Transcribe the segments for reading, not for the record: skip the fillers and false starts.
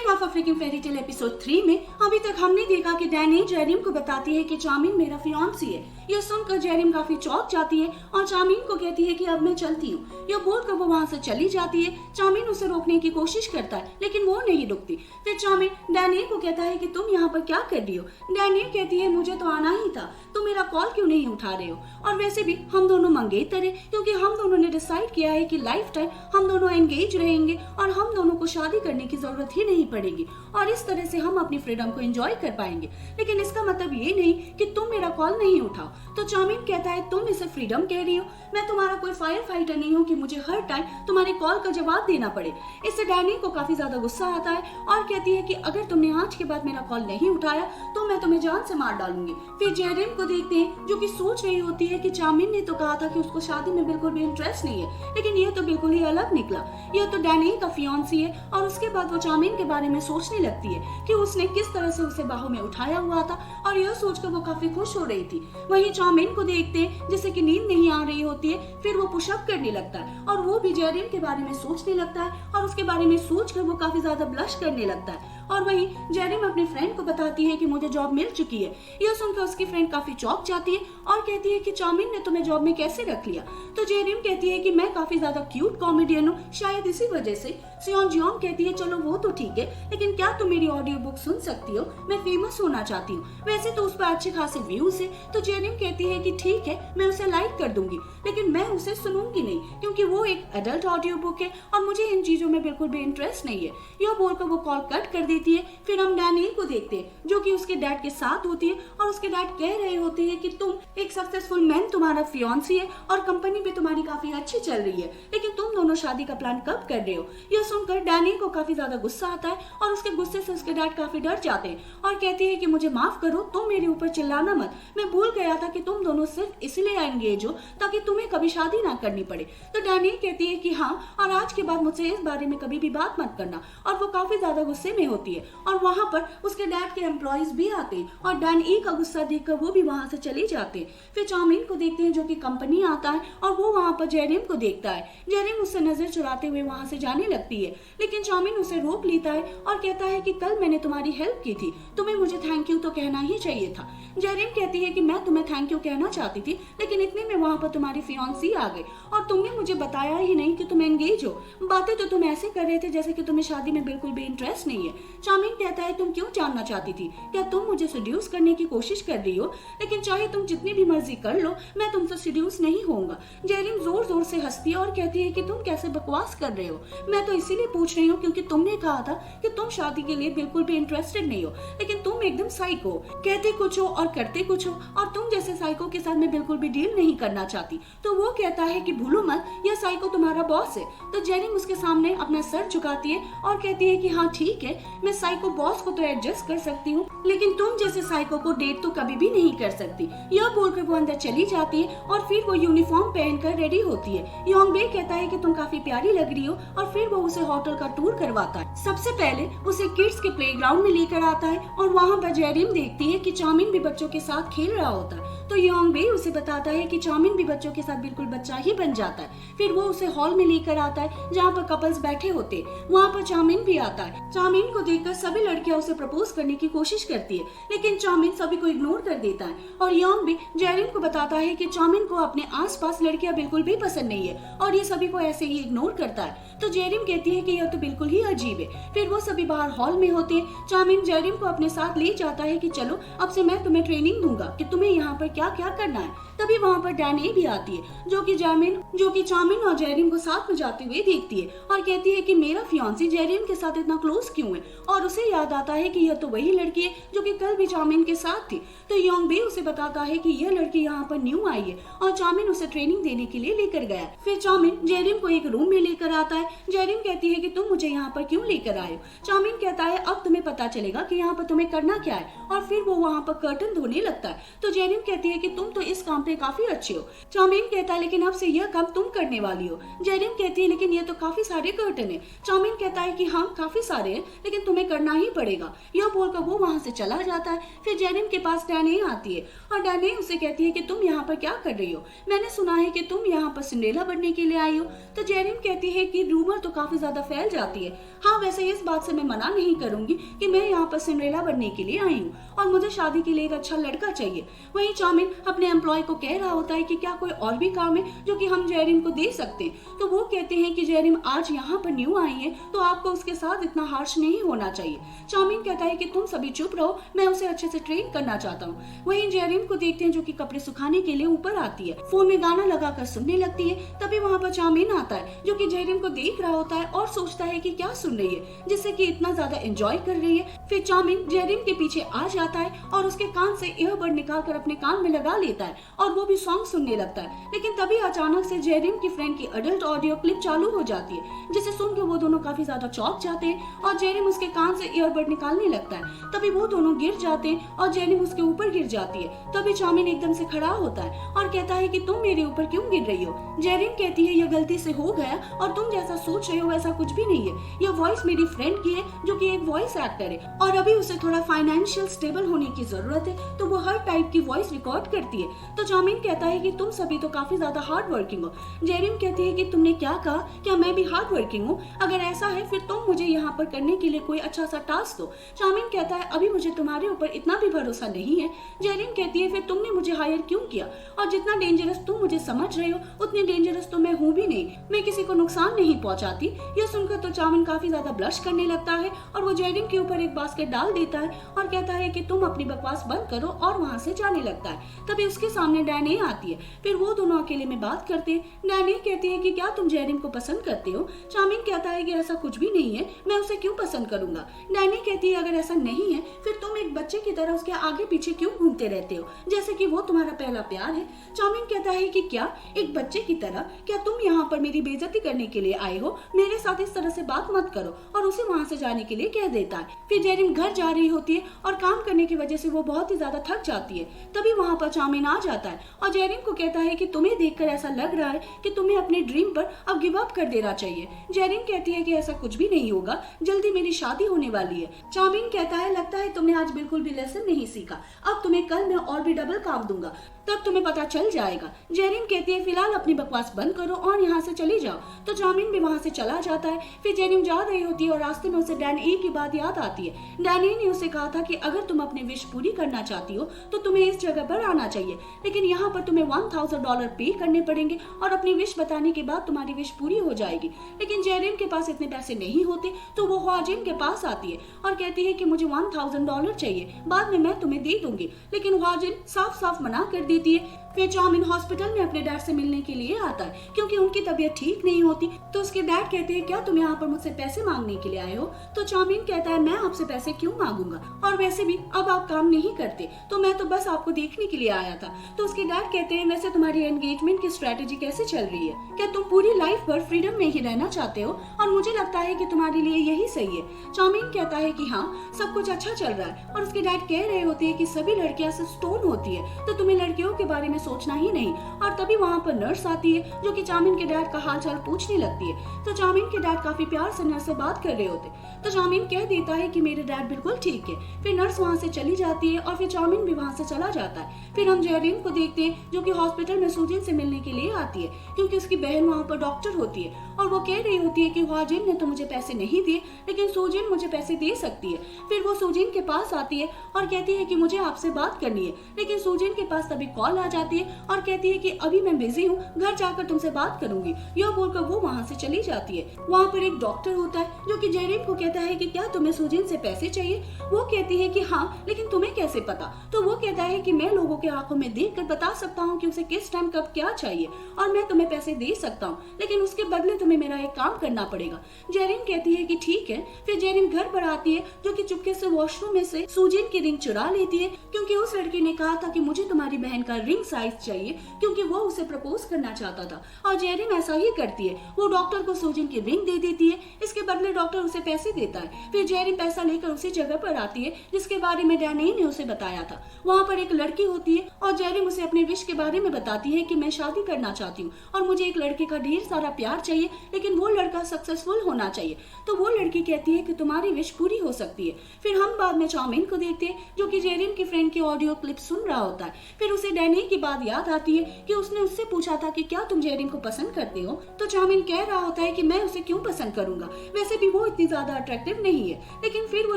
King of African fairy tale episode 3 में अभी तक हमने देखा कि डैनी जेरिम को बताती है कि चामिन मेरा फियांसी है। यह सुनकर जेरिम काफी चौंक जाती है और चामिन को कहती है कि अब मैं चलती हूँ। यह बोलकर वो वहाँ से चली जाती है। चामिन उसे रोकने की कोशिश करता है लेकिन वो नहीं रुकती। फिर चामिन डैनी को कहता है कि तुम यहाँ पर क्या कर रही हो। डैनी कहती है मुझे तो आना ही था, तुम मेरा कॉल क्यों नहीं उठा रहे हो। और वैसे भी हम दोनों मंगेतर हैं क्योंकि हम दोनों ने डिसाइड किया है कि लाइफ टाइम हम दोनों एंगेज रहेंगे और हम दोनों को शादी करने की जरूरत ही नहीं पड़ेगी और इस तरह से हम अपनी फ्रीडम को एंजॉय कर पाएंगे। लेकिन इसका मतलब ये नहीं कि तुम मेरा कॉल नहीं उठाओ। तो चामिन कहता है तुम इसे फ्रीडम कह रही हो, मैं तुम्हारा कोई फायर फाइटर नहीं हूँ कि मुझे हर टाइम तुम्हारे कॉल का जवाब देना पड़े। इससे डैनी को काफी ज्यादा गुस्सा आता है और कहती है कि अगर तुमने आज के बाद मेरा कॉल नहीं उठाया तो मैं तुम्हें जान से मार डालूंगी। फिर जेरिम को देखते हैं जो कि सोच रही होती है कि चामिन ने तो कहा था कि उसको शादी में बिल्कुल भी इंटरेस्ट नहीं है, लेकिन यह तो बिल्कुल ही अलग निकला। यह तो डैनी का फियांसी है और उसके बाद वो चामिन के बारे में सोचने लगती है कि उसने किस तरह से उसे बाहों में उठाया हुआ था और यह सोचकर वो काफी खुश हो रही थी। वहीं चामिन को देखते हैं जैसे कि नींद नहीं आ रही होती है, फिर वो पुशअप करने लगता है और वो भी जेरिम के बारे में सोचने लगता है और उसके बारे में सोचकर वो काफी ज्यादा ब्लश करने लगता है। और वहीं जेरिम अपनी फ्रेंड को बताती है कि मुझे जॉब मिल चुकी है। यह सुनकर उसकी फ्रेंड काफी चौंक जाती है और कहती है कि चामिन ने तुम्हें जॉब में कैसे रख लिया। तो जेरिम कहती है कि मैं काफी ज्यादा क्यूट कॉमेडियन हूँ, शायद इसी वजह से। सियोन जियोंग कहती है चलो वो तो ठीक है, लेकिन क्या तुम मेरी ऑडियो बुक सुन सकती हो, मैं फेमस होना चाहती हूँ। वैसे तो उस पर अच्छे खासे व्यूज है। तो जेरिम कहती है कि ठीक है मैं उसे लाइक कर दूंगी, लेकिन मैं उसे सुनूंगी नहीं क्योंकि वो एक एडल्ट ऑडियो बुक है और मुझे इन चीजों में बिल्कुल भी इंटरेस्ट नहीं है। यह बोलकर वो कॉल कट कर देती है। फिर हम डैनी को देखते हैं जो कि उसके डैड के साथ होती है और उसके डैड कह रहे होते हैं कि तुम एक सक्सेसफुल मैन, तुम्हारा फियांसी है और कंपनी भी तुम्हारी काफी अच्छी चल रही है, लेकिन तुम दोनों शादी का प्लान कब कर रहे हो। यह सुनकर डैनी को काफी ज्यादा गुस्सा आता है और उसके गुस्से से उसके डैड काफी डर जाते हैं और कहते हैं कि मुझे माफ करो, तुम मेरे ऊपर चिल्लाना मत, मैं भूल गया था कि तुम दोनों सिर्फ इसलिए एंगेज हो ताकि तुम्हें कभी शादी ना करनी पड़े। तो डैनी कहती है कि हाँ, और आज के बाद मुझसे इस बारे में कभी भी बात मत करना। और वो काफी ज्यादा गुस्से में होती है और वहाँ पर उसके डैड के एम्प्लॉइज भी आते हैं और डैनी का गुस्सा देखकर वो भी वहाँ से चले जाते हैं। फिर चामिन को देखते हैं जो कि कंपनी आता है और वो वहाँ पर जेरिम को देखता है। जेरिम उससे नजर चुराते हुए वहाँ से जाने लगती है, लेकिन चामिन उसे रोक लेता है और कहता है कि कल मैंने तुम्हारी हेल्प की थी, तुम्हें मुझे थैंक यू तो कहना ही चाहिए था। जेरिम कहती है कि मैं तुम्हें थैंक यू कहना चाहती थी, लेकिन इतने में वहाँ पर तुम्हारी फियांसी आ गई और तुमने मुझे बताया ही नहीं कि तुम एंगेज हो। बातें तो तुम ऐसे कर रहे थे जैसे कि तुम्हें शादी में बिल्कुल भी इंटरेस्ट नहीं है। चामिन कहता है तुम क्यों जानना चाहती थी, क्या तुम मुझे सेड्यूस करने की कोशिश कर रही हो, लेकिन चाहे तुम जितनी भी मर्जी कर लो मैं तुमसे सेड्यूस नहीं होऊंगा। जेरिम जोर जोर से हंसती है और कहती है कि तुम कैसे बकवास कर रहे हो, मैं तो इसीलिए पूछ रही हूँ क्योंकि तुमने कहा था कि तुम शादी के लिए बिल्कुल भी इंटरेस्टेड नहीं हो, लेकिन तुम एकदम साइको, कहते कुछ हो और करते कुछ हो, और तुम जैसे साइको के साथ मैं बिल्कुल भी डील नहीं करना चाहती। तो वो कहता है कि भूलो मत, यह साइको तुम्हारा बॉस है। तो जेरिम उसके सामने अपना सर झुकाती है और कहती है कि हाँ ठीक है, मैं साइको बॉस को तो एडजस्ट कर सकती हूँ, लेकिन तुम जैसे साइको को डेट तो कभी भी नहीं कर सकती। यह बोलकर वो अंदर चली जाती है और फिर वो यूनिफॉर्म पहनकर रेडी होती है। योंग बे कहता है कि तुम काफी प्यारी लग रही हो और फिर वो उसे होटल का टूर करवाता है। सबसे पहले उसे किड्स के प्लेग्राउंड में लेकर आता है और वहाँ पर जेरिम देखती है कि चामिन भी बच्चों के साथ खेल रहा होता है। तो योंग बे उसे बताता है कि चामिन भी बच्चों के साथ बिल्कुल बच्चा ही बन जाता है। फिर वो उसे हॉल में लेकर आता है जहाँ पर कपल्स बैठे होते। वहाँ पर चामिन भी आता है। चामिन को देखकर सभी लड़कियां उसे प्रपोज करने की कोशिश करती है, लेकिन चामिन सभी को इग्नोर कर देता है। और योंग बे जेरिम को बताता है कि चामिन को अपने आसपास लड़कियां बिल्कुल भी पसंद नहीं है और ये सभी को ऐसे ही इग्नोर करता है। तो जेरिम कहती है कि यह तो बिल्कुल ही अजीब है। फिर वो सभी बाहर हॉल में होते हैं। चामिन जेरिम को अपने साथ ले जाता है कि चलो अब से मैं तुम्हें ट्रेनिंग दूंगा कि तुम्हें यहाँ पर क्या क्या करना है। तभी वहाँ पर डैनी भी आती है जो कि चामिन और जेरिम को साथ में जाते हुए देखती है और कहती है कि मेरा फियांसी जेरिम के साथ इतना क्लोज क्यों है। और उसे याद आता है कि यह तो वही लड़की है जो कि कल भी चामिन के साथ थी। तो योंग बे उसे बताता है कि यह लड़की यहाँ पर न्यू आई है और चामिन उसे ट्रेनिंग देने के लिए लेकर गया। फिर चामिन जेरिम को एक रूम में लेकर आता है। जेरिम कहती है कि तुम मुझे यहाँ पर क्यों लेकर आए हो। चामिन कहता है अब तुम्हें पता चलेगा कि यहाँ पर तुम्हें करना क्या है, और फिर वो वहाँ पर कर्टन धोने लगता है। तो जेरिम कहती है कि तुम तो इस काम पे काफी अच्छे हो। चामिन कहता है लेकिन अब से यह काम तुम करने वाली हो। जेरिम कहती है लेकिन ये तो काफी सारे कर्टन है। चामिन कहता है कि हाँ काफी सारे हैं, लेकिन तुम्हें तुम्हें करना ही पड़ेगा। यह बोलकर वो वहाँ से चला जाता है। फिर जेरिम के पास डैनी आती है और डैनी उसे कहती है कि तुम यहाँ पर क्या कर रही हो? मैंने सुना है कि तुम यहाँ पर सिंड्रेला बनने के लिए आई हो। तो जेरिम कहती है कि रूमर तो काफी ज्यादा फैल जाती है। हाँ, वैसे इस बात से मैं मना नहीं करूंगी कि मैं यहाँ पर सिंड्रेला बनने के लिए आई हूँ और मुझे शादी के लिए एक अच्छा लड़का चाहिए। वहीं चाउमिन अपने एम्प्लॉय को कह रहा होता है कि क्या कोई और भी काम है जो कि हम जेरिम को दे सकते हैं। तो वो कहते हैं कि जेरिम आज यहाँ पर न्यू आई है तो आपको उसके साथ इतना हार्श नहीं होना चाहिए। चाउमिन कहता है कि तुम सभी चुप रहो, मैं उसे अच्छे से ट्रेन करना चाहता हूँ। वहीं जेरिम को देखते हैं जो कि कपड़े सुखाने के लिए ऊपर आती है, फोन में गाना लगाकर सुनने लगती है। तभी वहाँ पर चाउमिन आता है जो कि जेरिम को देख रहा होता है और सोचता है कि क्या सुन रही है जिससे कि इतना ज्यादा एंजॉय कर रही है। फिर चाउमिन जेरिम के पीछे आ जाता है और उसके कान से ईयरबड निकालकर अपने कान में लगा लेता है और वो भी सॉन्ग सुनने लगता है। लेकिन तभी अचानक से जेरिम की फ्रेंड की अडल्ट ऑडियो क्लिप चालू हो जाती है जिसे सुनकर वो दोनों काफी ज्यादा चौंक जाते हैं और जेरिम उसके कान से ईयरबड निकालने लगता है। तभी वो दोनों गिर जाते हैं और जेरिम उसके ऊपर गिर जाती है। तभी चाउमिन एकदम से खड़ा होता है और कहता है कि तुम मेरे ऊपर क्यों गिर रही हो? जेरिम कहती है यह गलती से हो गया और तुम जैसा सोच रहे हो वैसा कुछ भी नहीं है। यह वॉइस मेरी फ्रेंड की है जो कि एक वॉइस एक्टर है और अभी उसे थोड़ा फाइनेंशियल स्टेबल होने की जरूरत है तो वो हर टाइप की वॉइस रिकॉर्ड करती है। तो चाउमिन कहता है कि तुम सभी तो काफी ज्यादा हार्ड वर्किंग हो। जेरिम कहती है कि तुमने क्या कहा? क्या मैं भी हार्ड वर्किंग हूँ? अगर ऐसा है फिर तुम मुझे यहाँ पर करने के लिए कोई अच्छा सा टास्क दो। चाउमिन कहता है अभी मुझे तुम्हारे ऊपर इतना भी भरोसा नहीं है। जेरिम कहती है फिर तुमने मुझे हायर क्यों किया? और जितना डेंजरस तुम मुझे समझ रहे हो उतनी डेंजरस तो मैं हूँ भी नहीं, मैं किसी को नुकसान नहीं पहुंचाती। यह सुनकर तो चाउमिन काफी ज्यादा ब्लश करने लगता है और वो जेरिम के ऊपर एक बास्केट डाल देता है और कहता है कि तुम अपनी बकवास बंद करो और वहाँ से जाने लगता है। तभी उसके सामने डैनी आती है। फिर वो दोनों अकेले में बात करते हैं। डैनी कहती है कि क्या तुम जेरिम को पसंद करते हो? चाउमिन कहता है कि ऐसा कुछ भी नहीं है, मैं उसे क्यों पसंद करूंगा? डैनी कहती है अगर ऐसा नहीं है फिर तुम एक बच्चे की तरह उसके आगे पीछे क्यों घूमते रहते हो जैसे कि वो तुम्हारा पहला प्यार है? चाउमिन कहता है कि क्या एक बच्चे की तरह? क्या तुम यहाँ पर मेरी बेइज्जती करने के लिए आए हो? मेरे साथ इस तरह से बात मत करो। और उसे वहाँ से जाने के लिए कह देता है। फिर जेरिम घर जा रही होती है और काम करने की वजह से वो बहुत ही ज्यादा थक जाती है। तभी वहाँ पर चाउमिन आ जाता है और जेरिम को कहता है कि तुम्हें देखकर ऐसा लग रहा है कि तुम्हें अपने ड्रीम पर अब गिव अप कर देना चाहिए। जेरिम कहती है कि ऐसा कुछ भी नहीं होगा, जल्दी मेरी शादी होने वाली है। चाउमिन कहता है लगता है तुमने आज बिल्कुल भी लेसन नहीं सीखा, अब तुम्हें कल मैं और भी डबल काम दूंगा, तब तुम्हें पता चल जाएगा। जेरिम कहती है फिलहाल अपनी बकवास बंद करो और यहाँ से चली जाओ। तो चाउमिन भी वहाँ से चला जाता है। फिर जेरिम जा रही होती है और रास्ते में उसे डैनी की बात याद आती है। डैनी ने उसे कहा था कि अगर तुम अपनी विश पूरी करना चाहती हो तो तुम्हें इस जगह पर आना चाहिए, लेकिन यहाँ पर तुम्हें $1000 पे करने पड़ेंगे और अपनी विश बताने के बाद तुम्हारी विश पूरी हो जाएगी। लेकिन जेरिम के पास इतने पैसे नहीं होते तो वो ख्वाजिन के पास आती है और कहती है कि मुझे $1000 चाहिए, बाद में मैं तुम्हें दे दूंगी। लेकिन ख्वाजिन साफ साफ मना कर देती है। फिर चाउमिन हॉस्पिटल में अपने डैड से मिलने के लिए आता है क्योंकि उनकी तबीयत ठीक नहीं होती। तो उसके डैड कहते हैं क्या तुम यहाँ पर मुझसे पैसे मांगने के लिए आए हो? तो चाउमिन कहता है मैं आपसे पैसे क्यों मांगूंगा, और वैसे भी अब आप काम नहीं करते तो मैं तो बस आपको देखने के लिए आया था। तो उसके डैड कहते हैं वैसे तुम्हारी एंगेजमेंट की स्ट्रेटेजी कैसे चल रही है? क्या तुम पूरी लाइफ भर फ्रीडम में ही रहना चाहते हो? और मुझे लगता है कि तुम्हारे लिए यही सही है। चाउमिन कहता है कि हाँ सब कुछ अच्छा चल रहा है। और उसके डैड कह रहे होते हैं कि सभी लड़कियां से स्टोन होती है तो तुम्हें लड़कियों के बारे में सोचना ही नहीं। और तभी वहाँ पर नर्स आती है जो कि चाउमिन के डैड का हाल चाल पूछने लगती है। तो चाउमिन के डैड काफी प्यार से नर्स से बात कर रहे होते, तो चाउमिन कह देता है कि मेरे डैड बिल्कुल ठीक है। फिर नर्स वहाँ से चली जाती है और फिर चाउमिन भी वहाँ से चला जाता है। फिर हम जेरिन को देखते हैं जो कि हॉस्पिटल में सूजिन से मिलने के लिए आती है क्योंकि उसकी बहन वहाँ पर डॉक्टर होती है और वो कह रही होती है कि ख्वाजिन ने तो मुझे पैसे नहीं दिए लेकिन सूजिन मुझे पैसे दे सकती है। फिर वो सूजिन के पास आती है और कहती है कि मुझे आपसे बात करनी है, लेकिन सूजिन के पास तभी कॉल आ जाती है और कहती है कि अभी मैं बिजी हूँ, घर जाकर तुमसे बात करूंगी। यह बोलकर वो वहाँ से चली जाती है। वहाँ पर एक डॉक्टर होता है जो कि जेरिन को कहता है कि क्या तुम्हें सूजिन से पैसे चाहिए? वो कहती है कि हाँ, लेकिन तुम्हें कैसे पता? तो वो कहता है कि मैं लोगों के आंखों में देख कर बता सकता हूँ कि उसे किस टाइम कब क्या चाहिए और मैं तुम्हें पैसे दे सकता हूँ, लेकिन उसके बदले तुम्हें मेरा एक काम करना पड़ेगा। जेरिन कहती है कि ठीक है। फिर जेरिन घर पर आती है जो कि चुपके से वॉशरूम में से सूजिन की रिंग चुरा लेती है क्योंकि उस लड़की ने कहा था कि मुझे तुम्हारी बहन का रिंग साइज चाहिए क्योंकि वो उसे प्रपोज करना चाहता था और जेरिम ऐसा ही करती है। वो डॉक्टर को सोजिन की रिंग दे देती है। इसके बदले डॉक्टर उसे पैसे देता है। फिर जेरिम पैसा लेकर उसी जगह पर आती है जिसके बारे में डैनी ने उसे बताया था। वहाँ पर एक लड़की होती है और जेरिम उसे अपने विश के बारे में बताती है कि मैं शादी करना चाहती हूँ और मुझे एक लड़के का ढेर सारा प्यार चाहिए, लेकिन वो लड़का सक्सेसफुल होना चाहिए। तो वो लड़की कहती है कि तुम्हारी विश पूरी हो सकती है। फिर हम बाद में चाउमिन को देखते हैं जो कि जेरिम की फ्रेंड की ऑडियो क्लिप सुन रहा होता है। फिर उसे डैनी की बात याद आती है कि उसने उससे पूछा था कि क्या तुम जेरिम को पसंद करते हो। तो चाउमिन कह रहा होता है कि मैं उसे क्यों पसंद करूंगा, वैसे भी वो इतनी ज्यादा अट्रैक्टिव नहीं है। लेकिन फिर वो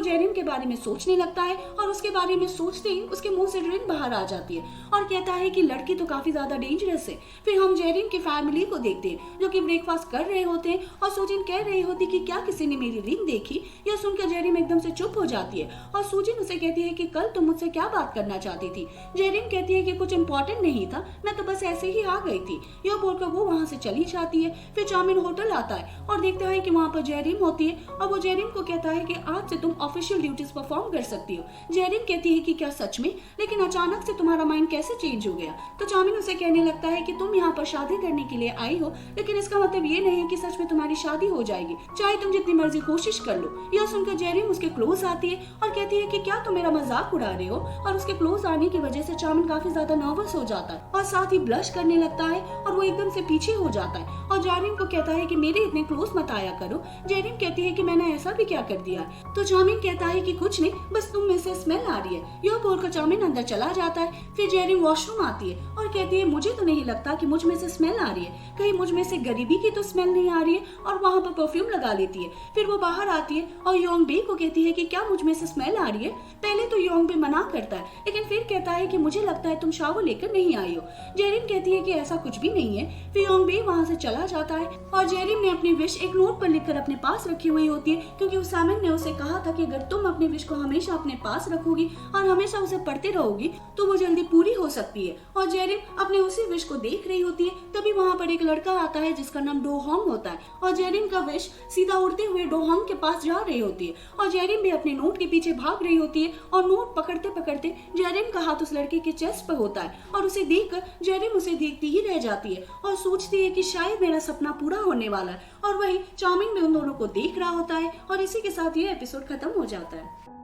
जेरिम के बारे में सोचने लगता है और उसके बारे में सोचते ही उसके मुंह से ड्रिंक बाहर आ जाती है और कहता है कि लड़की तो काफी ज्यादा डेंजरस है। फिर हम जेरिम की फैमिली को देखते हैं जो कि ब्रेकफास्ट कर रहे होते हैं और सुजिन कह रही होती कि क्या किसी ने मेरी रिंग देखी। यह सुनकर जेरिम एकदम से चुप हो जाती है और सुजिन उसे कहती है कि कल तुम मुझसे क्या बात करना चाहती थी। जेरिम कहती है कि कुछ इंपॉर्टेंट नहीं था, मैं तो बस ऐसे ही आ गई थी। यह बोलकर वो वहाँ से चली जाती है। फिर चाउमिन होटल आता है और देखता है कि वहाँ पर जेरिम होती है और वो जेरिम को कहता है कि आज से तुम ऑफिशियल ड्यूटीज परफॉर्म कर सकती हो। जेरिम कहती है कि क्या सच में, लेकिन अचानक से तुम्हारा माइंड कैसे चेंज हो गया। तो चाउमिन उसे कहने लगता है कि तुम यहाँ पर शादी करने के लिए आई हो, लेकिन इसका मतलब ये नहीं कि सच में तुम्हारी शादी हो जाएगी, चाहे तुम जितनी मर्जी कोशिश कर लो। यह सुनकर जेरिम उसके क्लोज आती है और कहती है कि क्या तुम मेरा मजाक उड़ा रहे हो। और उसके क्लोज आने की वजह से चाउमिन काफी ज्यादा नर्वस हो जाता है और साथ ही ब्लश करने लगता है और वो एकदम से पीछे हो जाता है और जेरिम को कहता है कि मेरे इतने क्लोज मत आया करो। जेरिम कहती है कि मैंने ऐसा भी क्या कर दिया। तो चाउमिन कहता है कि कुछ नहीं, बस तुम में से स्मेल आ रही है। यह बोलकर चाउमिन अंदर चला जाता है। फिर जेरिम वॉशरूम आती है और कहती है मुझे तो नहीं लगता कि मुझ में से स्मेल आ रही है, कहीं मुझ में से गरीबी की तो स्मेल नहीं आ रही है, और वहाँ पर परफ्यूम लगा लेती है। फिर वो बाहर आती है और योंग बे को कहती है कि क्या मुझ में से स्मेल आ रही है। पहले तो योंग बे मना करता है, लेकिन फिर कहता है कि मुझे लगता है तुम शावर लेकर नहीं आई हो। जेरिम कहती है कि ऐसा कुछ भी नहीं है। फिर योंग बे वहाँ से चला जाता है और जेरिम ने अपनी विश एक नोट पर लिखकर अपने पास रखी हुई होती है, क्योंकि उस सैमन ने उसे कहा था कि अगर तुम अपनी विश को हमेशा अपने पास रखोगी और हमेशा उसे पढ़ते रहोगी तो वो जल्दी पूरी हो सकती है। और जेरिम अपने उसी विश को देख रही होती है, तभी वहाँ पर एक लड़का आता है जिसका नाम डोहोंग होता है और जेरिम का विश सीधा उड़ते हुए डोहोंग के पास जा रही होती है और जेरिम भी अपने नोट के पीछे भाग रही होती है और नोट पकड़ते पकड़ते जेरिम का हाथ उस लड़के के चेस्ट पर होता है और उसे देखकर जेरिम उसे देखती ही रह जाती है और सोचती है कि शायद मेरा सपना पूरा होने वाला है। और वही चाउमिन भी उन दोनों को देख रहा होता है और इसी के साथ ये एपिसोड खत्म हो जाता है।